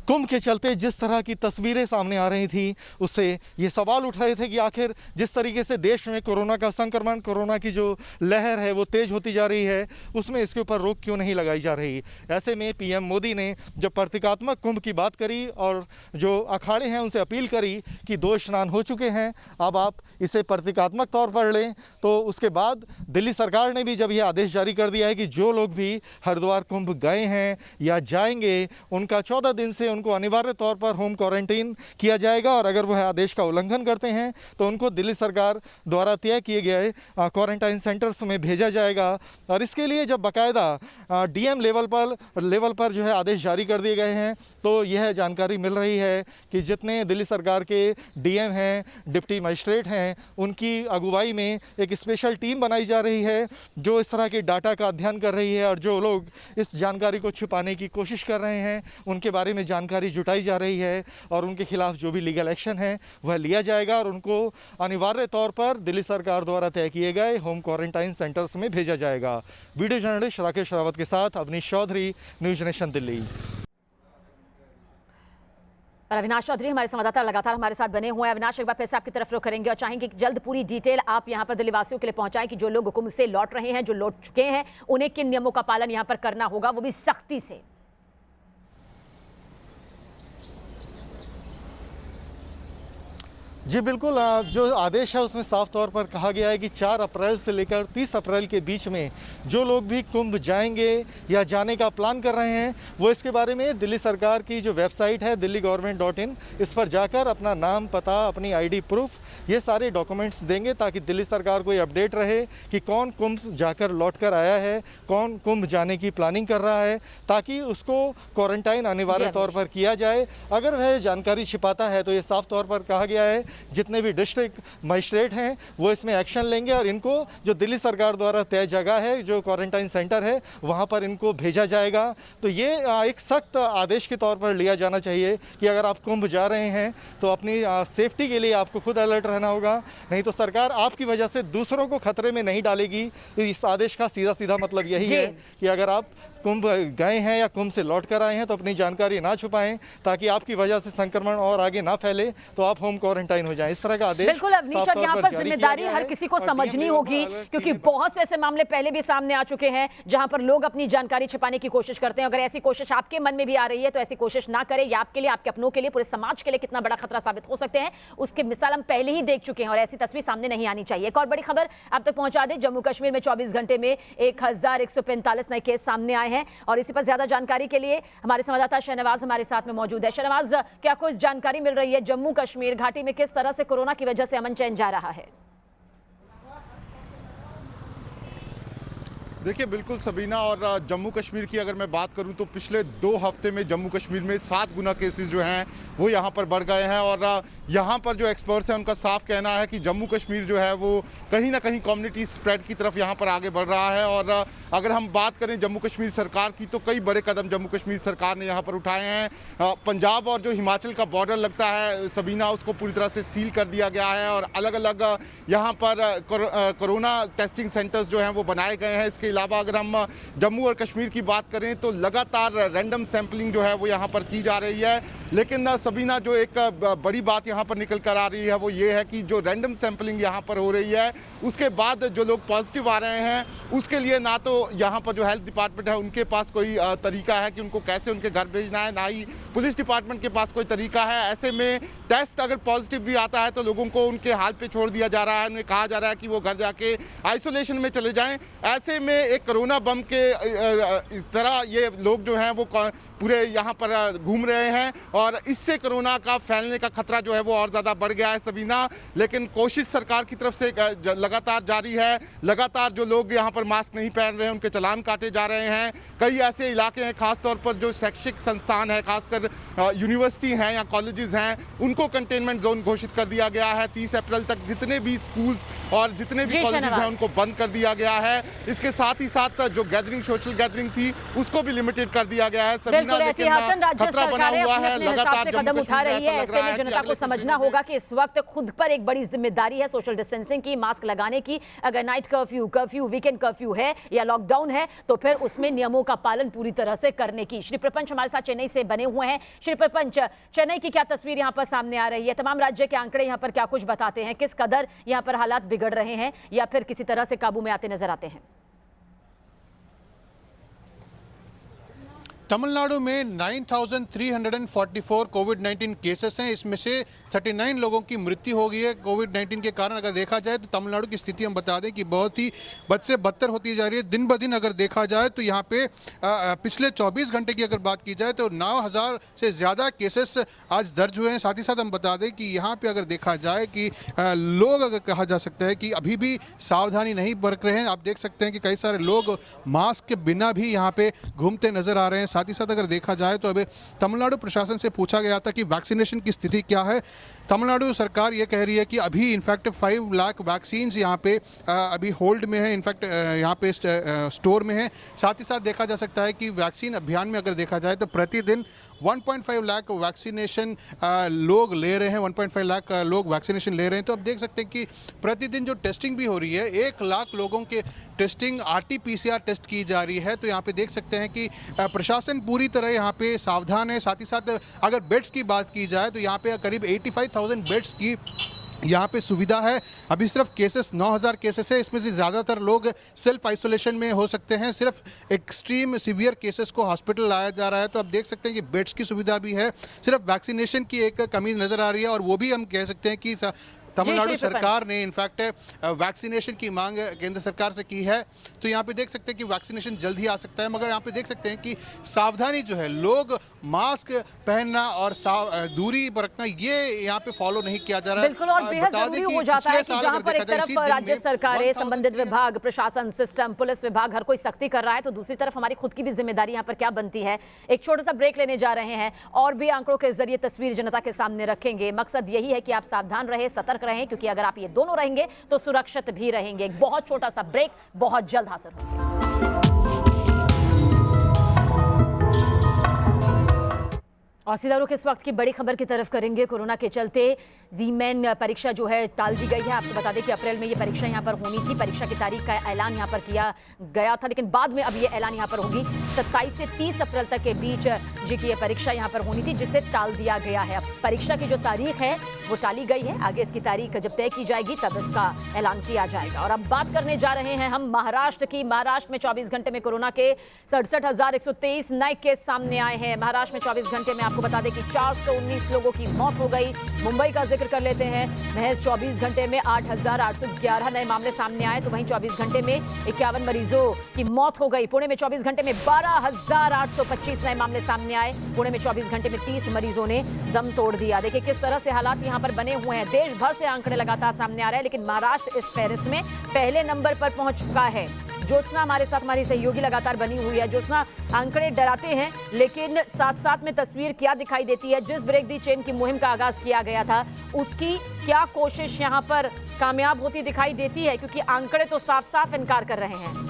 कुंभ के चलते जिस तरह की तस्वीरें सामने आ रही थी, उससे ये सवाल उठ रहे थे कि आखिर जिस तरीके से देश में कोरोना का संक्रमण, कोरोना की जो लहर है वो तेज होती जा रही है, उसमें इसके ऊपर रोक क्यों नहीं लगाई जा रही। ऐसे में PM मोदी ने जब प्रतीकात्मक कुंभ की बात करी और जो अखाड़े हैं उनसे अपील करी कि 2 स्नान हो चुके हैं, अब आप इसे प्रतीकात्मक तौर पर लें, तो उसके बाद दिल्ली सरकार ने भी जब यह आदेश जारी कर दिया है कि जो लोग भी हरिद्वार कुंभ गए हैं या जाएंगे, उनका 14 दिन से उनको अनिवार्य तौर पर होम क्वारंटीन किया जाएगा और अगर वह आदेश का उल्लंघन करते हैं तो उनको दिल्ली सरकार द्वारा तय किए गए क्वारंटाइन सेंटर्स में भेजा जाएगा। और इसके लिए जब बाकायदा DM लेवल पर जो है आदेश जारी कर दिए गए हैं, तो यह जानकारी मिल रही है कि जितने दिल्ली सरकार के DM हैं, डिप्टी मजिस्ट्रेट हैं, उनकी अगुवाई में एक स्पेशल टीम बनाई जा रही है जो इस तरह के डाटा का अध्ययन कर रही है और जो लोग इस जानकारी को छुपाने की कोशिश कर रहे हैं उनके बारे में जानकारी जुटाई जा रही है और उनके खिलाफ जो भी लीगल एक्शन है वह लिया जाएगा और उनको अनिवार्य तौर पर दिल्ली सरकार द्वारा तय किए गए होम क्वारंटाइन सेंटर्स में भेजा जाएगा। वीडियो जर्नलिस्ट राकेश रावत के साथ अवनीश चौधरी, न्यूज नेशन दिल्ली। और अविनाश चौधरी हमारे संवाददाता लगातार हमारे साथ बने हुए हैं। अविनाश, एक बार फिर से आपकी तरफ रुख करेंगे और चाहेंगे कि जल्द पूरी डिटेल आप यहां पर दिल्ली वासियों के लिए पहुंचाएं कि जो लोग कुंभ से लौट रहे हैं, जो लौट चुके हैं, उन्हें किन नियमों का पालन यहां पर करना होगा, वो भी सख्ती से। जी बिल्कुल, जो आदेश है उसमें साफ तौर पर कहा गया है कि 4 अप्रैल से लेकर 30 अप्रैल के बीच में जो लोग भी कुंभ जाएंगे या जाने का प्लान कर रहे हैं, वो इसके बारे में दिल्ली सरकार की जो वेबसाइट है delhi-government.in, इस पर जाकर अपना नाम, पता, अपनी ID प्रूफ, ये सारे डॉक्यूमेंट्स देंगे ताकि दिल्ली सरकार को ये अपडेट रहे कि कौन कुंभ जाकर लौट कर आया है, कौन कुंभ जाने की प्लानिंग कर रहा है, ताकि उसको क्वारंटाइन अनिवार्य तौर पर किया जाए। अगर वह जानकारी छिपाता है तो ये साफ तौर पर कहा गया है जितने भी डिस्ट्रिक्ट मजिस्ट्रेट हैं वो इसमें एक्शन लेंगे और इनको जो दिल्ली सरकार द्वारा तय जगह है, जो क्वारंटाइन सेंटर है, वहां पर इनको भेजा जाएगा। तो ये एक सख्त आदेश के तौर पर लिया जाना चाहिए कि अगर आप कुंभ जा रहे हैं तो अपनी सेफ्टी के लिए आपको खुद अलर्ट रहना होगा, नहीं तो सरकार आपकी वजह से दूसरों को खतरे में नहीं डालेगी। इस आदेश का सीधा सीधा मतलब यही है कि अगर आप कुंभ गए हैं या कुंभ से लौट कर आए हैं तो अपनी जानकारी ना छुपाएं, ताकि आपकी वजह से संक्रमण और आगे ना फैले, तो आप होम क्वारंटाइन हो जाएं। इस तरह का आदेश बिल्कुल अवनीश, और यहाँ पर जिम्मेदारी हर किसी को समझनी होगी, क्योंकि बहुत से ऐसे मामले पहले भी सामने आ चुके हैं जहां पर लोग अपनी जानकारी छिपाने की कोशिश करते हैं। अगर ऐसी कोशिश आपके मन में भी आ रही है तो ऐसी कोशिश ना करें। ये आपके लिए, आपके अपनों के लिए, पूरे समाज के लिए कितना बड़ा खतरा साबित हो सकते हैं, उसकी मिसाल हम पहले ही देख चुके हैं और ऐसी तस्वीर सामने नहीं आनी चाहिए। एक और बड़ी खबर आप तक पहुंचा दें, जम्मू कश्मीर में 24 घंटे में 1145 नए केस सामने आए हैं और इसी पर ज्यादा जानकारी के लिए हमारे संवाददाता शहनवाज हमारे साथ में मौजूद है। शहनवाज, क्या कुछ जानकारी मिल रही है जम्मू कश्मीर घाटी में किस तरह से कोरोना की वजह से अमन चैन जा रहा है? देखिए बिल्कुल सबीना, और जम्मू कश्मीर की अगर मैं बात करूं तो पिछले 2 हफ्ते में जम्मू कश्मीर में 7 गुना केसेस जो हैं वो यहां पर बढ़ गए हैं। और यहां पर जो एक्सपर्ट्स हैं उनका साफ कहना है कि जम्मू कश्मीर जो है वो कहीं ना कहीं कम्युनिटी स्प्रेड की तरफ यहां पर आगे बढ़ रहा है। और अगर हम बात करें जम्मू कश्मीर सरकार की तो कई बड़े कदम जम्मू कश्मीर सरकार ने यहाँ पर उठाए हैं। पंजाब और जो हिमाचल का बॉर्डर लगता है सबीना, उसको पूरी तरह से सील कर दिया गया है और अलग अलग यहाँ पर कोरोना टेस्टिंग सेंटर्स जो हैं वो बनाए गए हैं। इसके अलावा अगर हम जम्मू और कश्मीर की बात करें तो लगातार रैंडम सैंपलिंग जो है वो यहाँ पर की जा रही है। लेकिन सबीना, जो एक बड़ी बात यहाँ पर निकल कर आ रही है वो ये है कि जो रैंडम सैंपलिंग यहाँ पर हो रही है उसके बाद जो लोग पॉजिटिव आ रहे हैं उसके लिए ना तो यहाँ पर जो हेल्थ डिपार्टमेंट है उनके पास कोई तरीका है कि उनको कैसे उनके घर भेजना है, ना ही पुलिस डिपार्टमेंट के पास कोई तरीका है। ऐसे में टेस्ट अगर पॉजिटिव भी आता है तो लोगों को उनके हाल पे छोड़ दिया जा रहा है। उन्हें कहा जा रहा है कि वो घर जाके आइसोलेशन में चले जाएं। ऐसे में एक कोरोना बम के इस तरह ये लोग जो हैं वो पूरे यहाँ पर घूम रहे हैं और इससे कोरोना का फैलने का खतरा जो है वो और ज़्यादा बढ़ गया है सबीना। लेकिन कोशिश सरकार की तरफ से लगातार जारी है। लगातार जो लोग यहाँ पर मास्क नहीं पहन रहे हैं उनके चालान काटे जा रहे हैं। कई ऐसे इलाके हैं, खासतौर पर जो शैक्षिक संस्थान है, खासकर यूनिवर्सिटी हैं या कॉलेजेस हैं, उनको कंटेनमेंट जोन घोषित कर दिया गया है। 30 अप्रैल तक जितने भी स्कूल्स और जितने भी कॉलेजेस हैं उनको बंद कर दिया गया है। इसके साथ ही साथ जो गैदरिंग, सोशल गैदरिंग थी उसको भी लिमिटेड कर दिया गया है। बिल्कुल, एहतियातन राज्य सरकारें अपने हिसाब से कदम उठा रही है। ऐसे में जनता को समझना होगा कि इस वक्त खुद पर एक बड़ी जिम्मेदारी है सोशल डिस्टेंसिंग की, मास्क लगाने की। अगर नाइट कर्फ्यू, वीकेंड कर्फ्यू है या लॉकडाउन है तो फिर उसमें नियमों का पालन पूरी तरह से करने की। श्री प्रपंच हमारे साथ चेन्नई से बने हुए हैं। श्री प्रपंच, चेन्नई की क्या तस्वीर यहाँ पर सामने आ रही है? तमाम राज्य के आंकड़े यहाँ पर क्या कुछ बताते हैं? किस कदर यहाँ पर हालात बिगड़ रहे हैं या फिर किसी तरह से काबू में आते नजर आते हैं? तमिलनाडु में 9,344 कोविड-19 केसेस हैं। इसमें से 39 लोगों की मृत्यु हो गई है कोविड-19 के कारण। अगर देखा जाए तो तमिलनाडु की स्थिति हम बता दें कि बहुत ही बद से बदतर होती जा रही है दिन ब दिन। अगर देखा जाए तो यहाँ पे पिछले 24 घंटे की अगर बात की जाए तो 9,000 से ज़्यादा केसेस आज दर्ज हुए हैं। साथ ही साथ हम बता दें कि यहाँ पे अगर देखा जाए कि लोग, अगर कहा जा सकता है कि अभी भी सावधानी नहीं बरत रहे हैं। आप देख सकते हैं कि कई सारे लोग मास्क के बिना भी यहाँ पे घूमते नजर आ रहे हैं। साथ ही साथ अगर देखा जाए तो अभी तमिलनाडु प्रशासन से पूछा गया था कि वैक्सीनेशन की स्थिति क्या है। तमिलनाडु सरकार ये कह रही है कि अभी इनफैक्ट 5 लाख वैक्सीन्स यहाँ पे अभी होल्ड में है, इनफैक्ट यहाँ पे स्टोर में है। साथ ही साथ देखा जा सकता है कि वैक्सीन अभियान में अगर देखा जाए तो प्रतिदिन 1.5 लाख वैक्सीनेशन लोग ले रहे हैं, 1.5 लाख लोग वैक्सीनेशन ले रहे हैं। तो अब देख सकते हैं कि प्रतिदिन जो टेस्टिंग भी हो रही है, 1 लाख लोगों के टेस्टिंग RT-PCR टेस्ट की जा रही है। तो यहाँ पे देख सकते हैं कि प्रशासन पूरी तरह यहाँ पे सावधान है। साथ ही साथ अगर बेड्स की बात की जाए तो यहाँ पे करीब 85,000 बेड्स की यहाँ पे सुविधा है। अभी सिर्फ केसेस 9,000 केसेस है, इसमें से ज़्यादातर लोग सेल्फ आइसोलेशन में हो सकते हैं। सिर्फ एक्सट्रीम सीवियर केसेस को हॉस्पिटल लाया जा रहा है। तो आप देख सकते हैं कि बेड्स की सुविधा भी है। सिर्फ वैक्सीनेशन की एक कमी नज़र आ रही है और वो भी हम कह सकते हैं कि तमिलनाडु सरकार ने इनफैक्ट वैक्सीनेशन की मांग केंद्र सरकार से की है। तो यहाँ पे देख सकते हैं कि वैक्सीनेशन जल्द ही आ सकता है। मगर यहाँ पे देख सकते हैं कि सावधानी जो है, लोग मास्क पहनना और दूरी बरतना, ये यहाँ पे फॉलो नहीं किया जा रहा है। बिल्कुल, और बेहद जरूरी हो जाता है कि जहाँ पर एक तरफ राज्य सरकारें, संबंधित विभाग, प्रशासन, सिस्टम, पुलिस विभाग हर कोई सख्ती कर रहा है तो दूसरी तरफ हमारी खुद की भी जिम्मेदारी यहाँ पर क्या बनती है। एक छोटा सा ब्रेक लेने जा रहे हैं और भी आंकड़ों के जरिए तस्वीर जनता के सामने रखेंगे। मकसद यही है कि आप सावधान रहे, सतर्क रहें, क्योंकि अगर आप ये दोनों रहेंगे तो सुरक्षित भी रहेंगे। एक बहुत छोटा सा ब्रेक बहुत जल्द हासिल होगा। और सीधा रुख इस वक्त की बड़ी खबर की तरफ करेंगे। कोरोना के चलते जी-मेन परीक्षा जो है टाल दी गई है। आपको बता दें कि अप्रैल में ये परीक्षा यहाँ पर होनी थी। परीक्षा की तारीख का ऐलान यहाँ पर किया गया था, लेकिन बाद में अब ये ऐलान यहाँ पर होगी 27 से 30 अप्रैल तक के बीच जी की ये परीक्षा यहाँ पर होनी थी, जिसे टाल दिया गया है। अब परीक्षा की जो तारीख है वो टाली गई है। आगे इसकी तारीख जब तय की जाएगी तब इसका ऐलान किया जाएगा। और अब बात करने जा रहे हैं हम महाराष्ट्र की। महाराष्ट्र में 24 घंटे में कोरोना के 67,123 नए केस सामने आए हैं। महाराष्ट्र में 24 घंटे में आपको बता दें कि 419 लोगों की मौत हो गई। मुंबई का जिक्र कर लेते हैं। महज 24 घंटे में 8,811 नए मामले सामने आए, तो वहीं 24 घंटे में 51 मरीजों की मौत हो गई। पुणे में 24 घंटे में 12,825 नए मामले सामने आए। पुणे में 24 घंटे में 30 मरीजों ने दम तोड़ दिया। देखिए किस तरह से हालात यहाँ पर बने हुए हैं। देश भर से आंकड़े लगातार सामने आ रहे हैं, लेकिन महाराष्ट्र इस फहरिस्त में पहले नंबर पर पहुंच चुका है। ज्योत्सना हमारे साथ, हमारी सहयोगी लगातार बनी हुई है। ज्योत्सना, आंकड़े डराते हैं, लेकिन साथ साथ में तस्वीर क्या दिखाई देती है? जिस ब्रेक दी चेन की मुहिम का आगाज किया गया था, उसकी क्या कोशिश यहाँ पर कामयाब होती दिखाई देती है? क्योंकि आंकड़े तो साफ साफ इनकार कर रहे हैं।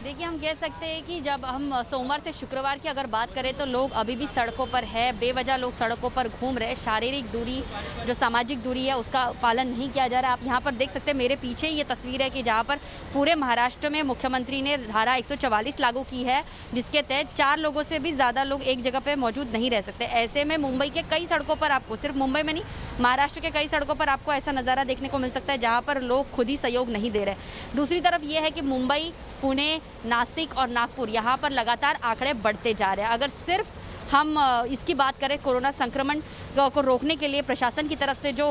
देखिए, हम कह सकते हैं कि जब हम सोमवार से शुक्रवार की अगर बात करें तो लोग अभी भी सड़कों पर है। बेवजह लोग सड़कों पर घूम रहे हैं। शारीरिक दूरी, जो सामाजिक दूरी है, उसका पालन नहीं किया जा रहा है। आप यहाँ पर देख सकते हैं, मेरे पीछे ये तस्वीर है कि जहाँ पर पूरे महाराष्ट्र में मुख्यमंत्री ने धारा 144 लागू की है, जिसके तहत 4 लोगों से भी ज़्यादा लोग एक जगह पर मौजूद नहीं रह सकते। ऐसे में मुंबई के कई सड़कों पर आपको, सिर्फ मुंबई में नहीं, महाराष्ट्र के कई सड़कों पर आपको ऐसा नज़ारा देखने को मिल सकता है जहाँ पर लोग खुद ही सहयोग नहीं दे रहे। दूसरी तरफ ये है कि मुंबई, पुणे, नासिक और नागपुर, यहाँ पर लगातार आंकड़े बढ़ते जा रहे हैं। अगर सिर्फ हम इसकी बात करें, कोरोना संक्रमण को रोकने के लिए प्रशासन की तरफ से जो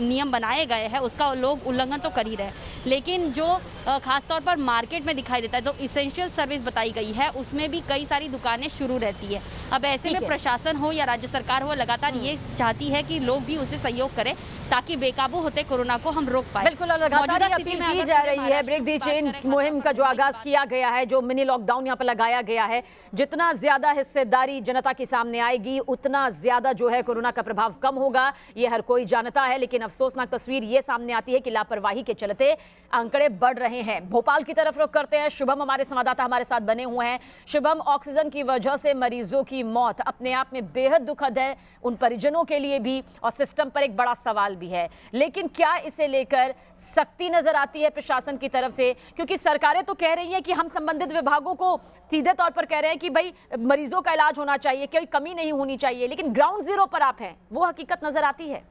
नियम बनाए गए हैं उसका लोग उल्लंघन तो कर ही रहे हैं, लेकिन जो खासतौर पर मार्केट में दिखाई देता है, जो इसेंशियल सर्विस बताई गई है, उसमें भी कई सारी दुकानें शुरू रहती है। अब ऐसे में प्रशासन हो या राज्य सरकार हो, लगातार ये चाहती है कि लोग भी उसे सहयोग करें ताकि बेकाबू होते कोरोना को हम रोक पाए। बिल्कुल, लगातार अपील की जा रही है। ब्रेक दी चेन मुहिम का जो आगाज किया गया है, जो मिनी लॉकडाउन यहाँ पर लगाया गया है, जितना ज्यादा हिस्सेदारी जनता की सामने आएगी उतना ज्यादा जो है कोरोना का प्रभाव कम होगा, ये हर कोई जानता है। लेकिन अफसोसनाक तस्वीर ये सामने आती है कि लापरवाही के चलते आंकड़े बढ़ रहे हैं। भोपाल की तरफ रुख करते हैं। शुभम हमारे संवाददाता हमारे साथ बने हुए हैं। शुभम, ऑक्सीजन की वजह से मरीजों की मौत अपने आप में बेहद दुखद है, उन परिजनों के लिए भी, और सिस्टम पर एक बड़ा सवाल भी है। लेकिन क्या इसे लेकर सख्ती नजर आती है प्रशासन की तरफ से? क्योंकि सरकारें तो कह रही हैं कि हम संबंधित विभागों को सीधे तौर पर कह रहे हैं कि भाई मरीजों का इलाज होना चाहिए, कोई कमी नहीं होनी चाहिए, लेकिन ग्राउंड जीरो पर आप हैं, वो हकीकत नजर आती है।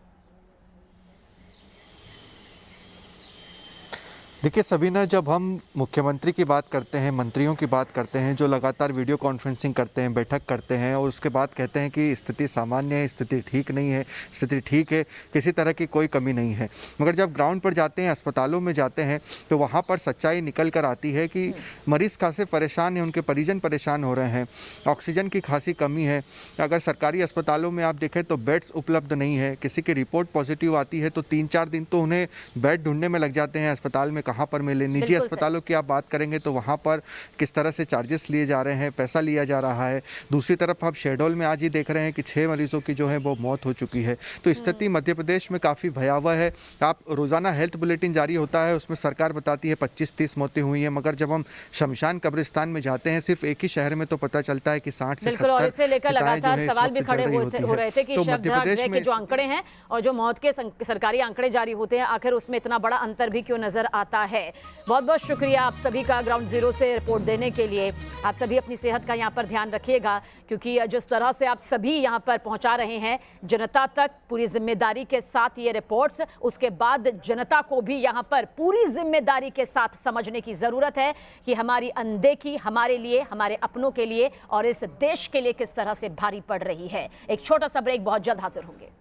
देखिए सबीना, जब हम मुख्यमंत्री की बात करते हैं, मंत्रियों की बात करते हैं, जो लगातार वीडियो कॉन्फ्रेंसिंग करते हैं, बैठक करते हैं और उसके बाद कहते हैं कि स्थिति सामान्य है, स्थिति ठीक नहीं है, स्थिति ठीक है, किसी तरह की कोई कमी नहीं है, मगर जब ग्राउंड पर जाते हैं, अस्पतालों में जाते हैं, तो वहाँ पर सच्चाई निकल कर आती है कि मरीज़ खासे परेशान हैं, उनके परिजन परेशान हो रहे हैं, ऑक्सीजन की खासी कमी है। अगर सरकारी अस्पतालों में आप देखें तो बेड्स उपलब्ध नहीं है। किसी की रिपोर्ट पॉजिटिव आती है तो 3-4 दिन तो उन्हें बेड ढूंढने में लग जाते हैं, अस्पताल में कहाँ पर मिले। निजी अस्पतालों की आप बात करेंगे तो वहाँ पर किस तरह से चार्जेस लिए जा रहे हैं, पैसा लिया जा रहा है। दूसरी तरफ आप शेडोल में आज ही देख रहे हैं कि 6 मरीजों की जो है वो मौत हो चुकी है। तो स्थिति मध्य प्रदेश में काफ़ी भयावह है। आप रोज़ाना हेल्थ बुलेटिन जारी होता है, उसमें सरकार बताती है 25-30 मौतें हुई हैं, मगर जब हम शमशान कब्रिस्तान में जाते हैं सिर्फ एक ही शहर में, तो पता चलता है कि 60 से 70 और इसे लेकर लगातार सवाल भी खड़े हो रहे थे कि शवदाह के जो आंकड़े हैं और जो मौत के सरकारी आंकड़े जारी होते हैं, आखिर उसमें इतना बड़ा अंतर भी क्यों नजर आता है। बहुत बहुत शुक्रिया आप सभी का ग्राउंड जीरो से रिपोर्ट देने के लिए। आप सभी अपनी सेहत का यहाँ पर ध्यान रखिएगा, क्योंकि जिस तरह से आप सभी यहाँ पर पहुँचा रहे हैं जनता तक पूरी जिम्मेदारी के साथ ये रिपोर्ट्स, उसके बाद जनता को भी यहाँ पर पूरी जिम्मेदारी के साथ समझने की जरूरत है कि हमारी अनदेखी हमारे लिए, हमारे अपनों के लिए और इस देश के लिए किस तरह से भारी पड़ रही है। एक छोटा सा ब्रेक, बहुत जल्द हाजिर होंगे।